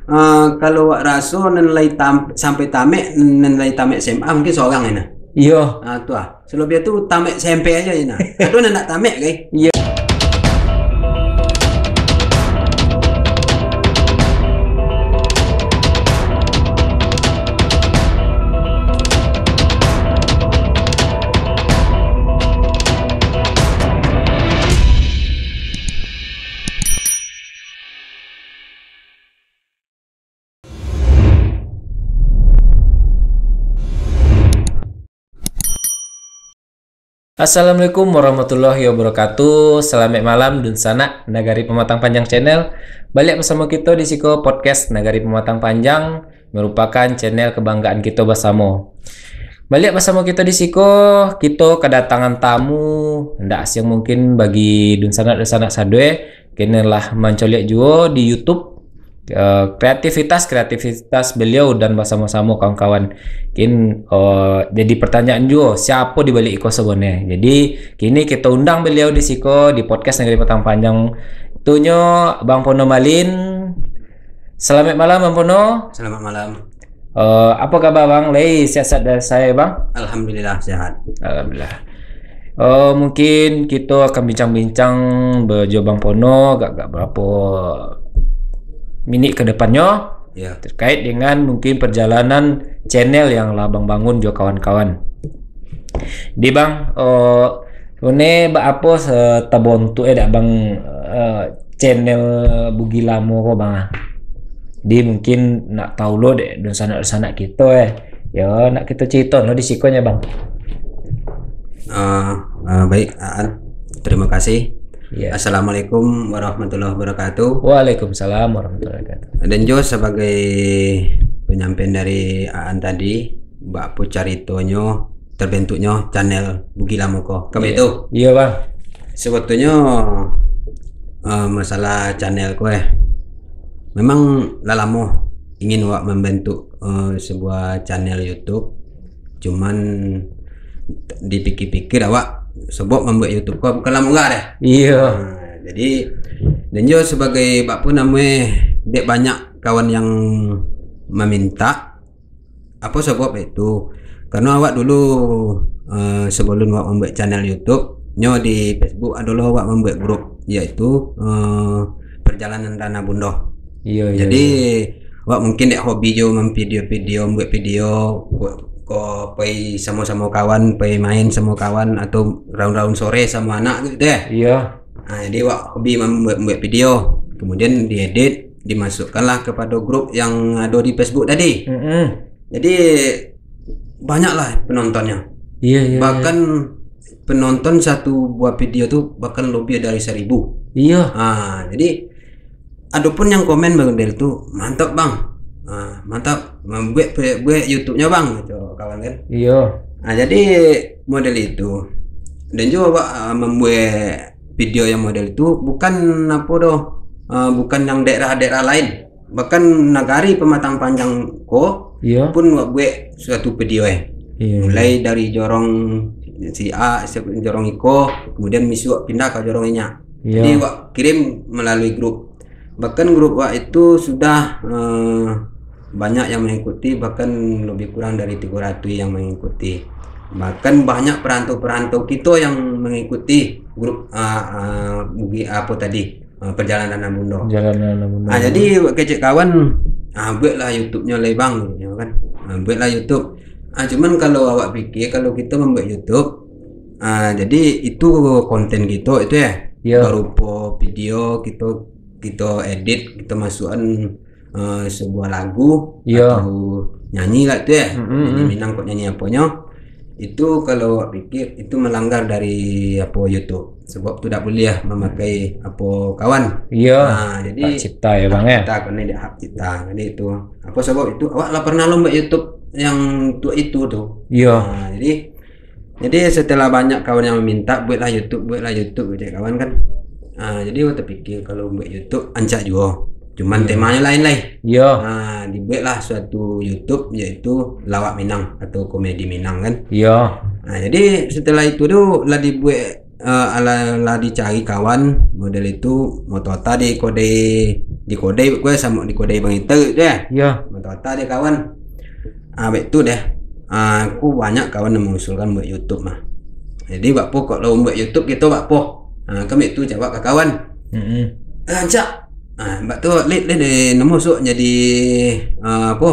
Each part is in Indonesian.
Kalau wak raso sampai tamek SMA mungkin seorang ini. Iya. Tuh selebihnya tuh tamek SMP aja ini. Aduh nak tamek guys. Iya. Assalamualaikum warahmatullahi wabarakatuh. Selamat malam dun sana Nagari Pematang Panjang channel. Balik bersama kita di Siko Podcast Nagari Pematang Panjang, merupakan channel kebanggaan kita bersama. Balik bersama kita di Siko, kita kedatangan tamu ndak asing mungkin bagi dun sana sadwe. Kini lah mencoliak juga di YouTube kreativitas beliau dan bersama-sama kawan-kawan. Jadi pertanyaan juga siapa di balik Iko sebenarnya. Jadi kini kita undang beliau di Siko di podcast Negeri Pematang Panjang. Itunya Bang Pono Malin. Selamat malam Bang Pono. Selamat malam. Apa kabar Bang? Sehat dari saya Bang. Alhamdulillah sehat. Alhamdulillah. Mungkin kita akan bincang-bincang bejo Bang Pono gak berapa minit ke depannya ya, terkait dengan mungkin perjalanan channel yang Labang bangun jo kawan-kawan. Di Bang, ini apa setabontu dak Bang channel Bugi Lamo kok Bang. Di mungkin nak tahu lo dek don sana kita ya nak kita cerita lo di sikonya Bang. Baik Aan, terima kasih. Ya. Assalamualaikum warahmatullahi wabarakatuh. Waalaikumsalam warahmatullahi wabarakatuh. Dan Jo sebagai penyampaian dari Aan tadi, Mbak Pu caritonyo terbentuknya channel Bugi Lamoko. Kamu itu? Iya Bang. Sebetulnya masalah channel kue memang lama ingin wak membentuk sebuah channel YouTube, cuman dipikir-pikir awak sebab membuat YouTube kok bukan lama enggak deh. Iya. Jadi dan juga sebagai Pak pun namanya dek banyak kawan yang meminta apa sebab itu karena awak dulu sebelum awak membuat channel YouTube nyo di Facebook adalah awak membuat grup yaitu perjalanan Dana Bundo. Iya. Jadi awak mungkin dek hobi jo memvideo-video membuat video kok pergi sama-sama kawan, pergi main sama kawan atau round-round sore sama anak gitu ya. Iya. Nah, jadi wak hobi membuat video, kemudian diedit, dimasukkanlah kepada grup yang ada di Facebook tadi. Jadi banyaklah penontonnya. Iya. Bahkan penonton satu buah video tuh bahkan lebih dari 1.000. Iya. Jadi adapun yang komen Bang Del tuh mantap Bang. Mantap membuat YouTube-nya Bang gitu kawan kan. Iya. Jadi model itu dan juga Pak membuat video yang model itu bukan apa doh, bukan yang daerah-daerah lain, bahkan Nagari Pematang Panjang iya. pun buat suatu video Iya. mulai dari jorong si A, jorong Iko, kemudian misu pindah ke jorongnya. Iya. Jadi Wak kirim melalui grup, bahkan grup Wak itu sudah banyak yang mengikuti, bahkan lebih kurang dari 300 yang mengikuti, bahkan banyak perantau-perantau kita yang mengikuti grup Bugi apa tadi perjalanan Dana Bundo. Jadi kecek kawan buatlah YouTube-nya lebang ya kan, buatlah YouTube. Cuman kalau awak pikir kalau kita membuat YouTube jadi itu konten kita itu ya berupa video kita edit, kita masukkan sebuah lagu atau nyanyi lah itu nyanyi Minang kok nyanyi apanya itu kalau pikir itu melanggar dari apa YouTube sebab tidak boleh memakai apa kawan. Jadi hak cipta ya Bang ya. Kita kena hak cipta. Jadi itu apa sebab itu awak lah pernah lomba YouTube yang itu tuh. Jadi setelah banyak kawan yang meminta buatlah YouTube gitu kawan kan. Jadi waktu pikir kalau buat YouTube ancak juga, cuman temanya lain lah. Dibuatlah suatu YouTube yaitu lawak Minang atau komedi Minang kan. Jadi setelah itu tuh lah dibuat lah dicari kawan model itu moto tadi kode dikodai gue sama dikodai bang itu deh. Iya. Mata dia kawan. Abis itu deh. Aku banyak kawan yang mengusulkan buat YouTube mah. Jadi bakpo kalau buat YouTube gitu bakpo. Kami itu jawab ke kawan. Cak. Mbak tuh lihat dari nemu sok jadi apa?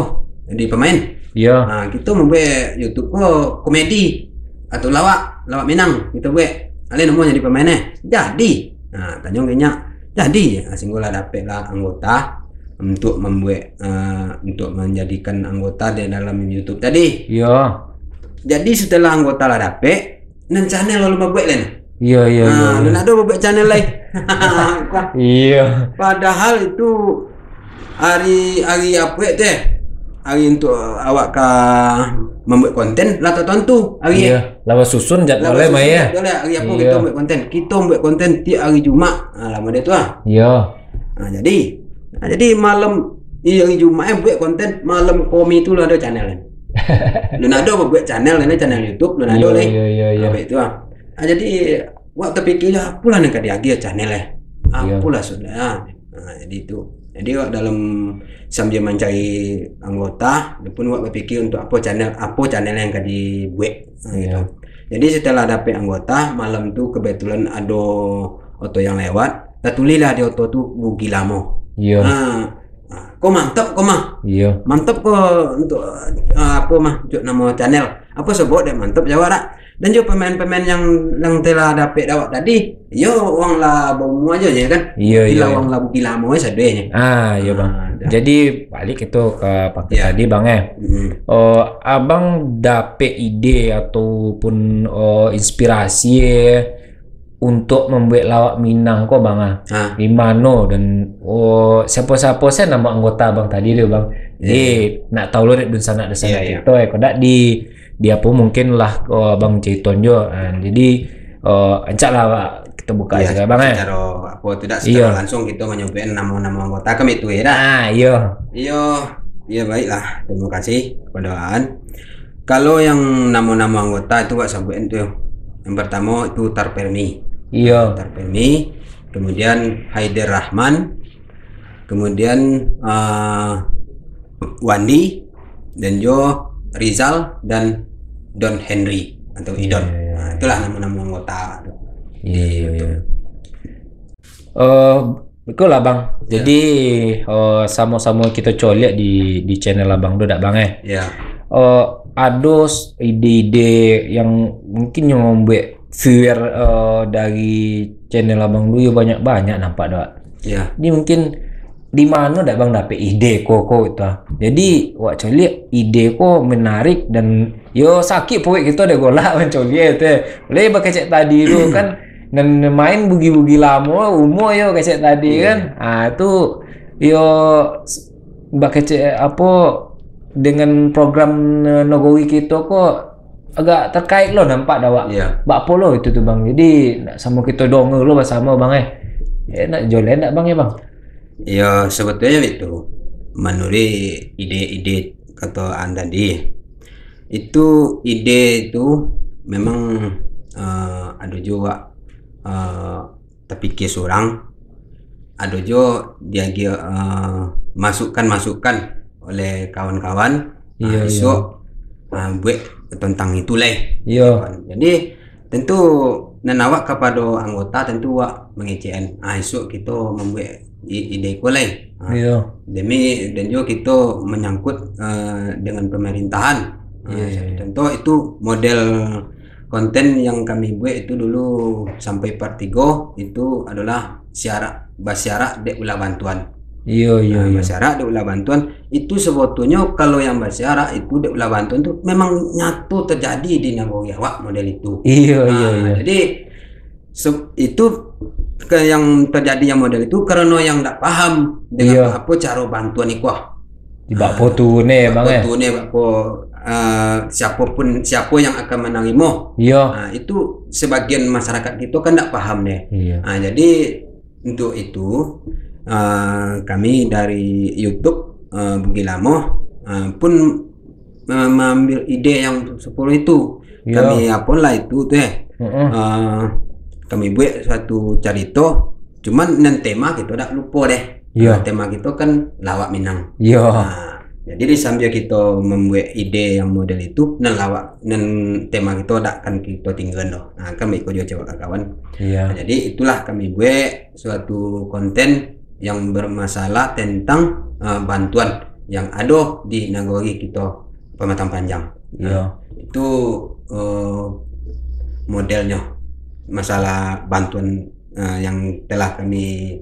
Jadi pemain. Iya. Kita membuat YouTube kok komedi atau lawak Minang kita buat. Ale nemu jadi pemainnya. Jadi. Tanya kayaknya. Jadi singgula dapet lah anggota untuk membuat untuk menjadikan anggota di dalam YouTube tadi. Iya. Jadi setelah anggota lah dapet, nan channel lalu membuat lain. Iya. Dan ada membuat channel lain. Iya. Padahal itu hari apa teh? Hari untuk awak ke membuat konten lah tentu hari. Iya. Lawas susun jadwalnya mah ya. Hari apa kita membuat konten? Kita membuat konten tiap hari Jumat. Lama dia tu Iya. Jadi malam hari Jumat buat konten, malam komi itu lah ada channel. Lu ada buat channel ini channel YouTube, lu ada lagi. Iya. Itu jadi waktu terpikir pula nak dia channel pula sudah. Jadi itu. Jadi dalam sambil mencari anggota, dia pun berpikir untuk apa channel yang akan dibuat. Gitu. Jadi setelah dapat anggota, malam tu kebetulan ada auto yang lewat, tulilah di auto tu Bugi Lamo. Iya. Kok mantap kok mah. Iya. Mantap kok untuk apa mah nama channel. Apa sebut dia mantap jawab tak. Dan juga pemain-pemain yang telah dapat dawat tadi, yo uang lah bomu aja ya kan. Iya. Uang lah Bugi Lamo aja sadenya. Iya bang. Jadi balik itu ke Pak tadi bang ya. Abang dapet ide ataupun inspirasi untuk membuat lawak Minang kok bang di mana dan siapa-siapa saya nama anggota abang tadi deh bang. Nak tahu lo dek sana kita kok dak di apa mungkin lah abang cerita jo. Jadi encak lah Pak, kita buka aja bang ya. Secara apa tidak secara langsung kita menyobain nama-nama anggota kami itu ya. Iya baiklah. Terima kasih kepada Aan. Kalau yang nama-nama anggota itu Pak sampein tuh. Yang pertama itu Tarpermi. Tarpermi, kemudian Haider Rahman, kemudian Wandi, dan Rizal dan Don Henry atau Idon. Itulah nama-nama anggota. Betul lah bang. Jadi sama-sama kita lihat di channel abang tu dak bang ada ide-ide yang mungkin yang membuat viewer dari channel abang dulu banyak nampak dak. Ini mungkin di mana dak bang dapet ide kok itu. Jadi wak coli ide kok menarik dan sakit poek kita ada golak mencoli itu. Boleh bakecek tadi tu kan dan main bugi-bugi lama umur kecek tadi kan. Itu bakecek apa dengan program Nogowi kita kok agak terkait lo nampak dawak. Bakpo lo itu tuh bang. Jadi sama kita dongeng lo bersama bang nak jolen tak bang bang? Sebetulnya itu menurut ide-ide kata anda itu ide itu memang ada juga terpikir seorang, ada juga dia masukan oleh kawan-kawan buat tentang itu lah. Jadi tentu nawak kepada anggota tentu wak mengecekan esok kita membuat ide ku lah. Demi dan juga kita menyangkut dengan pemerintahan. Tentu itu model konten yang kami buat itu dulu sampai part 3 itu adalah basyarak dek ulah bantuan. Basyarak dek ulah bantuan itu sebetulnya kalau yang basyarak itu dek ulah bantuan itu memang nyatu terjadi di Nagoya Wak model itu. Jadi itu yang terjadi yang model itu karena yang tidak paham dengan apa cara bantuan itu. Di bakpo tu ne bang siapa yang akan menerima. Itu sebagian masyarakat kita kan tidak paham deh. Jadi untuk itu kami dari YouTube Bugi Lamo pun mengambil ide yang 10 itu. Kami apalah itu kami buat satu cerita, cuman nan tema kita tak lupa deh. Iya. Tema kita kan lawak Minang. Iya. Jadi di sambil kita membuat ide yang model itu, lawak tema kita tak kan kita tinggal doh. Kan baik juga coba kawan. Iya. Jadi itulah kami buat suatu konten yang bermasalah tentang bantuan yang ada di nagari kita Pematang Panjang. Iya. Itu modelnya masalah bantuan yang telah kami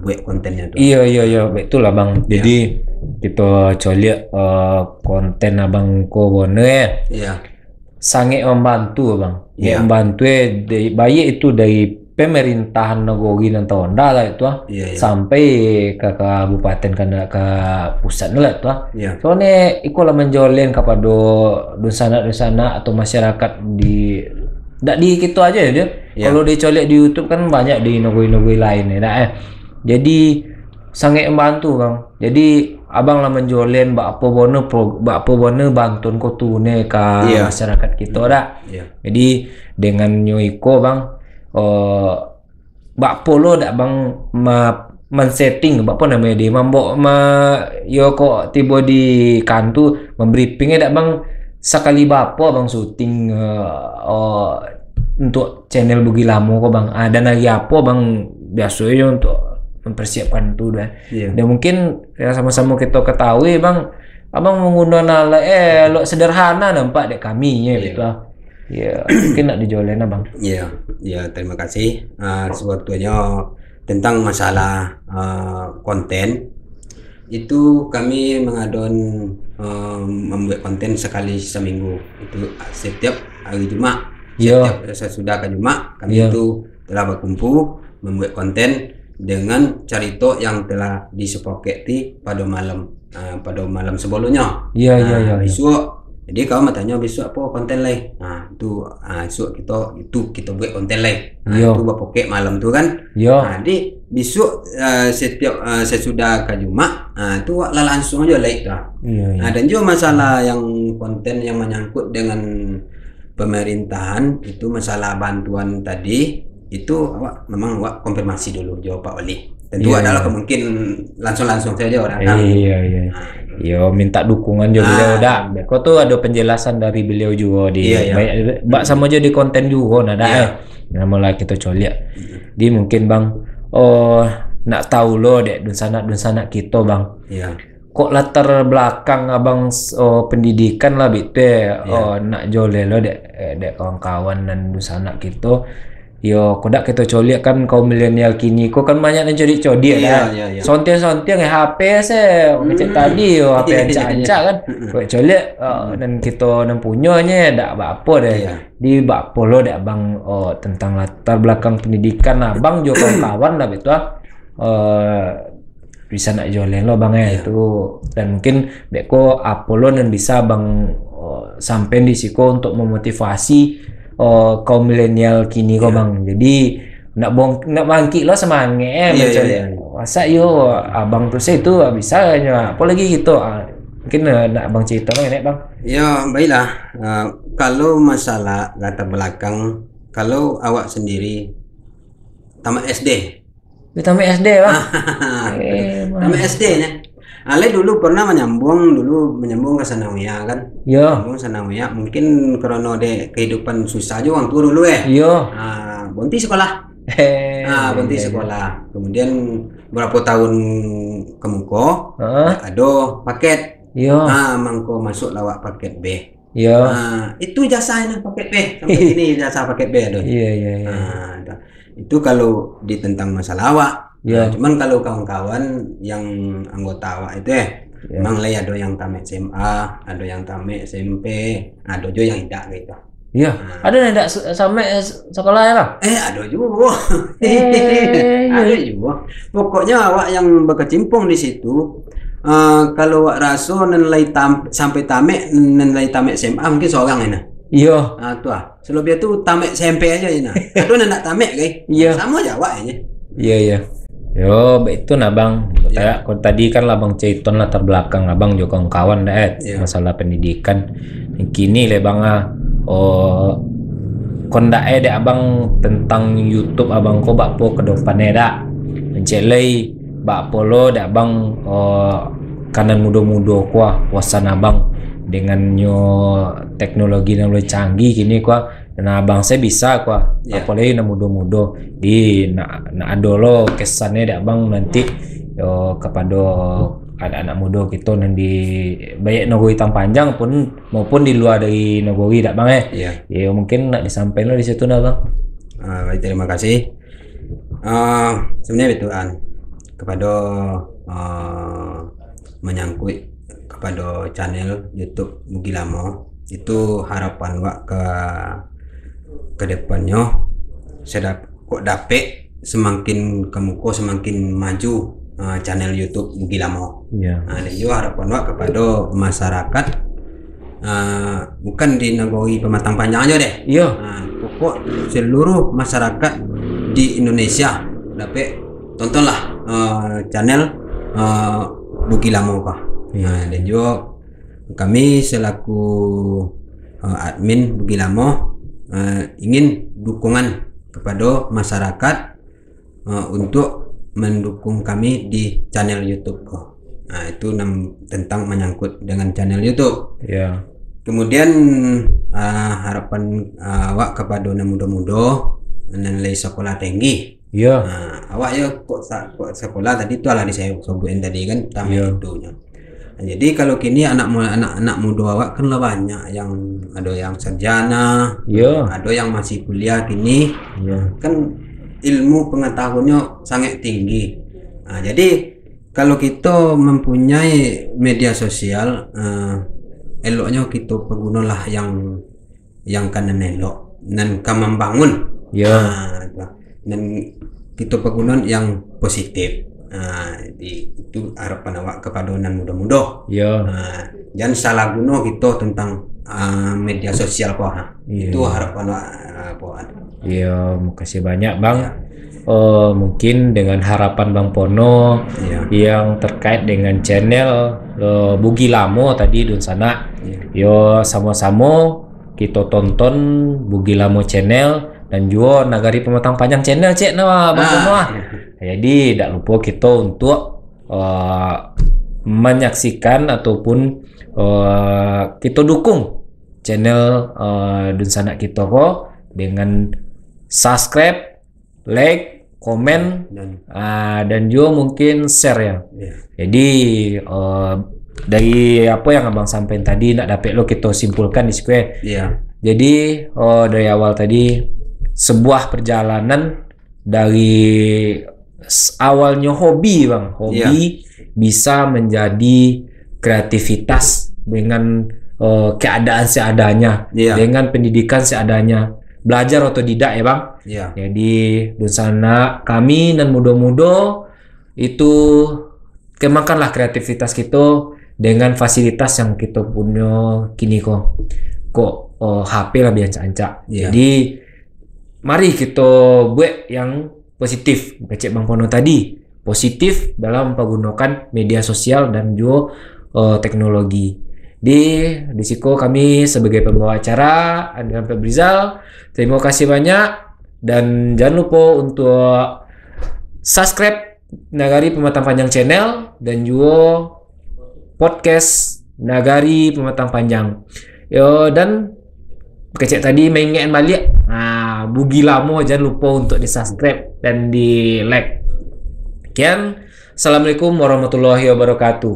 buat kontennya tuh. Iya, betul lah Bang. Jadi kita coba konten Abang Kobone ya. Iya. Sangat membantu Bang. Iya. Membantu baik itu dari pemerintahan negeri dan Tonda lah itu Iya. sampai ke kabupaten ke pusat lah itu. Iya. Soalnya ikulah menjolin kepada dusana atau masyarakat di gitu aja ya dia. Iya. Kalau dicolek di YouTube kan banyak di negeri-negeri lain ya. Jadi sangat membantu Bang. Jadi abang lah menjolin bakpo bono bantuan kotune ke Iya. masyarakat kita dah. Iya. Jadi dengan nyoiko Bang bakpo lo dak Bang men-setting bakpo namanya dia yo kok tiba di kantu membriefingnya dak Bang sekali bakpo Bang syuting untuk channel Bugi Lamo kok Bang. Dan lagi apa Bang biasanya untuk mempersiapkan itu dah. Iya. Dan mungkin ya sama-sama kita ketahui Bang, abang menggunakan lo sederhana nampak dek kami ya gitu. Ya mungkin nak dijualin Abang. Iya, ya terima kasih. Sebetulnya tentang masalah konten itu kami mengadon membuat konten sekali seminggu itu setiap hari Jumat. Setiap sesudah ke Jumat kami itu telah berkumpul membuat konten dengan cerita yang telah disepakati pada malam sebelumnya. Iya. Besok jadi kau tanya besok apa konten lain. Besok kita buat konten lain. Itu bapak malam tu kan. Jadi besok setiap sesudah ke Jumat itu langsung aja lain dah. Dan juga masalah yang konten yang menyangkut dengan pemerintahan itu masalah bantuan tadi itu memang konfirmasi dulu jawab Pak Wali. Tentu adalah mungkin langsung saja orang kan. Iya, minta dukungan juga beliau dah. Kau tuh ada penjelasan dari beliau juga di banyak sama aja di konten juga nada. Nah, mulai kita colek. Di mungkin Bang nak tahu lo dek dun kita Bang. Iya. Kok latar belakang abang pendidikan lah gitu nak jole lo dek kawan-kawan dan dusana kita. Yo, kodak kita coliak kan kaum milenial kini, kok kan banyak yang codi ya. Sontiang HP saya kecil tadi yo HP anca kan. Kok coliak dan kita punyanya dak apa deh. Di bak polo dak Bang tentang latar belakang pendidikan abang juga kawan lah gitu bisa nak jualin lo Bang ya itu. Dan mungkin beko Apollo dan bisa Bang sampai di siko untuk memotivasi kaum milenial kini kok Bang. Jadi nak bangkit lo semangat masa yo abang terus itu bisa apalagi gitu. Mungkin nak Bang cerita Bang. Ya baiklah. Kalau masalah latar belakang, kalau awak sendiri tamat SD. Tamat SD Bang. Tamat SD nya. Ale dulu pernah menyambung ke sanawiyah kan. Menyambung sanawiyah mungkin karena de kehidupan susah aja orang tua dulu bonti sekolah. Bonti sekolah. Kemudian berapa tahun kemuko ada paket. Mangko masuk lawak paket B. Itu jasanya paket B sampai ini jasa paket B aduh. Itu kalau di tentang masalah awak. Cuman kalau kawan-kawan yang anggota awak itu memang ada yang tamat SMA, ada yang tamat SMP, ada juga yang tidak gitu. Ada yang tidak sampai sekolah ya Bang? Ada juga. Ada juga. Pokoknya awak yang berkecimpung di situ, kalau awak rasa nilai sampai tamat SMA mungkin seorang ini. Selebihnya tuh tamat SMP aja ini. Ada nak tamat sama aja awak ini. Yo, itu Bang. Kalau tadi kan Bang cerita latar belakang Abang juga kawan masalah pendidikan. Kini le Bang kondak Abang tentang YouTube Abang ko bakpo ke depannya dak. Mencelai bak polo dak bang kanan mudo-mudo kuah wasan abang dengan nyo teknologi yang lebih canggih kini kuah dan abang saya bisa kuah apalagi na mudo-mudo di na adolo kesannya dak bang nanti kepada anak-anak muda kita nanti baik negeri Tang Panjang pun maupun di luar dari negeri dak bang ya mungkin nak disampaikan di situ nah bang. Baik, terima kasih. Sebenarnya itu kepada menyangkut kepada channel YouTube Mugi Lamo itu harapan wak ke depannya sedap kok dapet semakin kemuko semakin maju channel YouTube Mugi Lamo. Dan juga harapan wak kepada masyarakat bukan di negeri Pematang Panjang aja deh. Pokok seluruh masyarakat di Indonesia dapat tontonlah channel Mugi Lamo kah. Dan juga kami selaku admin Mugi Lamo ingin dukungan kepada masyarakat untuk mendukung kami di channel YouTube kah. Itu tentang menyangkut dengan channel YouTube. Kemudian harapan awak kepada anak muda-muda nilai sekolah tinggi. Awak ya kok sekolah tadi itu lah di saya sobuin tadi kan tamu itunya. Jadi kalau kini anak muda awak kan lah banyak yang ada yang sarjana, ada yang masih kuliah kini, kan ilmu pengetahuannya sangat tinggi. Jadi kalau kita mempunyai media sosial, eloknya kita pergunalah yang kanan elok dan kan membangun. Dan kita pergunakan yang positif. Itu harapan awak kepada anak muda-muda. Jangan salah guna kita tentang media sosial kok. Itu harapan awak. Makasih banyak bang. Mungkin dengan harapan Bang Pono yang terkait dengan channel Mugi Lamo tadi dun sana. Sama-sama kita tonton Mugi Lamo channel dan juga Nagari Pematang Panjang channel cek Bang Pono. Jadi tidak lupa kita untuk menyaksikan ataupun kita dukung channel dun sana kita kok dengan subscribe, like, komen dan juga mungkin share ya. Jadi dari apa yang abang sampaikan tadi nak dapat lo kita simpulkan di square. Jadi dari awal tadi sebuah perjalanan dari awalnya hobi bang, bisa menjadi kreativitas dengan keadaan seadanya, dengan pendidikan seadanya. Belajar otodidak ya bang. Jadi di sana kami dan muda-muda itu kembangkanlah kreativitas kita dengan fasilitas yang kita punya kini kok HP lah biasa-ancak. Jadi mari kita buat yang positif. Cek Bang Pono tadi positif dalam menggunakan media sosial dan juga teknologi. Di siko kami sebagai pembawa acara Andrian Febrizal. Terima kasih banyak dan jangan lupa untuk subscribe Nagari Pematang Panjang channel dan juga podcast Nagari Pematang Panjang. Dan kecek tadi mengingatkan balik. Mugi Lamo jangan lupa untuk di subscribe dan di like. Sekian. Assalamualaikum warahmatullahi wabarakatuh.